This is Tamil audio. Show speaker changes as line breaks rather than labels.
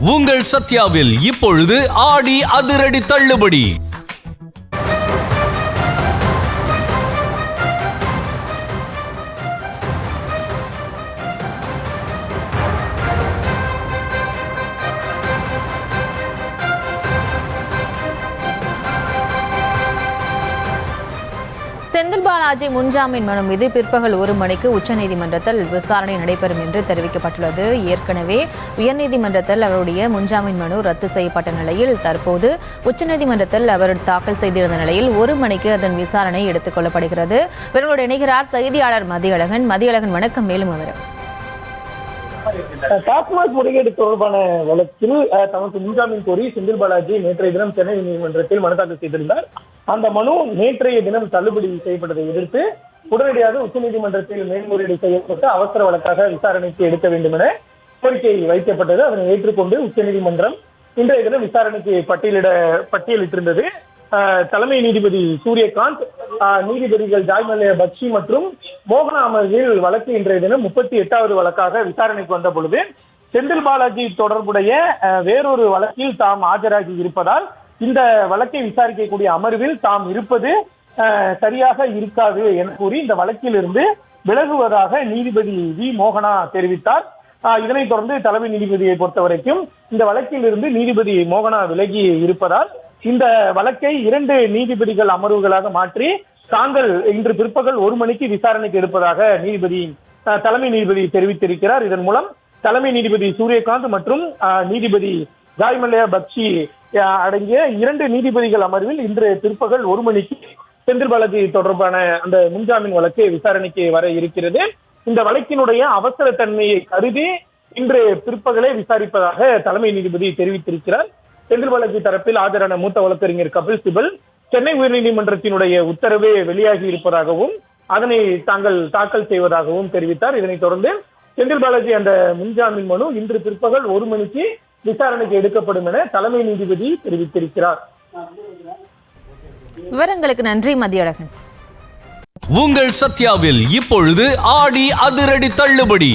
உங்கள் சத்யாவில் இப்பொழுது ஆடி அதிரடி தள்ளுபடி.
செந்தில் பாலாஜி முன்ஜாமீன் மனு மீது பிற்பகல் 1 மணிக்கு உச்சநீதிமன்றத்தில் விசாரணை நடைபெறும் என்று தெரிவிக்கப்பட்டுள்ளது. ஏற்கனவே உயர்நீதிமன்றத்தில் அவருடைய முன்ஜாமீன் மனு ரத்து செய்யப்பட்ட நிலையில் தற்போது உச்சநீதிமன்றத்தில் அவர் தாக்கல் செய்திருந்த நிலையில் 1 மணிக்கு அதன் விசாரணை எடுத்துக் கொள்ளப்படுகிறது. இவர்களோடு இணைகிறார் செய்தியாளர் மதியழகன். வணக்கம். மேலும் விவரம்.
டாஸ்மாக் முறைகேடு தொடர்பான வழக்கில் தமக்கு முன்ஜாமீன் கோரி செந்தில் பாலாஜி நேற்றைய தினம் சென்னை நீதிமன்றத்தில் மனு தாக்கல் செய்திருந்தார். அந்த மனு நேற்றைய தினம் தள்ளுபடி செய்யப்பட்டதை எதிர்த்து உடனடியாக உச்சநீதிமன்றத்தில் மேல்முறையீடு செய்யப்பட்டு அவசர வழக்காக விசாரணைக்கு எடுக்க வேண்டும் என கோரிக்கை வைக்கப்பட்டது. அதனை ஏற்றுக்கொண்டு உச்சநீதிமன்றம் இன்றைய தினம் விசாரணைக்கு பட்டியலிட்டிருந்தது. தலைமை நீதிபதி சூரியகாந்த், நீதிபதிகள் ஜாய்மல்யா பக்ஷி மற்றும் மோகனா அமர்வில் வழக்கு இன்றைய தினம் 38வது வழக்காக விசாரணைக்கு வந்த பொழுது செந்தில் பாலாஜி தொடர்புடைய வேறொரு வழக்கில் தாம் ஆஜராகி இருப்பதால் இந்த வழக்கை விசாரிக்கக்கூடிய அமர்வில் தாம் இருப்பது சரியாக இருக்காது என கூறி இந்த வழக்கில் இருந்து விலகுவதாக நீதிபதி வி மோகனா தெரிவித்தார். இதனைத் தொடர்ந்து தலைமை நீதிபதியை பொறுத்த வரைக்கும் இந்த வழக்கில் இருந்து நீதிபதி மோகனா விலகி இருப்பதால் இந்த வழக்கை 2 நீதிபதிகள் அமர்வுகளாக மாற்றி தாங்கள் இன்று பிற்பகல் 1 மணிக்கு விசாரணைக்கு எடுப்பதாக தலைமை நீதிபதி தெரிவித்திருக்கிறார். இதன் மூலம் தலைமை நீதிபதி சூரியகாந்த் மற்றும் நீதிபதி ஜாய்மல்யா பக்ஷி அடங்கிய 2 நீதிபதிகள் அமர்வில் இன்று பிற்பகல் 1 மணிக்கு செந்தில் பாலாஜி தொடர்பான அந்த முன்ஜாமீன் வழக்கு விசாரணைக்கு வர இருக்கிறது. இந்த வழக்கினுடைய அவசர தன்மையை கருதி இன்று பிற்பகலே விசாரிப்பதாக தலைமை நீதிபதி தெரிவித்திருக்கிறார். செந்தில் பாலாஜி தரப்பில் ஆஜரான மூத்த வழக்கறிஞர் கபில் சிபல் சென்னை உயர்நீதிமன்றத்தினுடைய உத்தரவு வெளியாகி இருப்பதாகவும் அதனை தாங்கள் தாக்கல் செய்வதாகவும் தெரிவித்தார். இதனைத் தொடர்ந்து செந்தில் பாலாஜி அந்த முன்ஜாமீன் மனு இன்று பிற்பகல் 1 மணிக்கு விசாரணைக்கு எடுக்கப்படும் என தலைமை நீதிபதி தெரிவித்திருக்கிறார்.
விவரங்களுக்கு நன்றி மதியழகன்.
உங்கள் சத்யாவில் இப்பொழுது ஆடி அதிரடி தள்ளுபடி.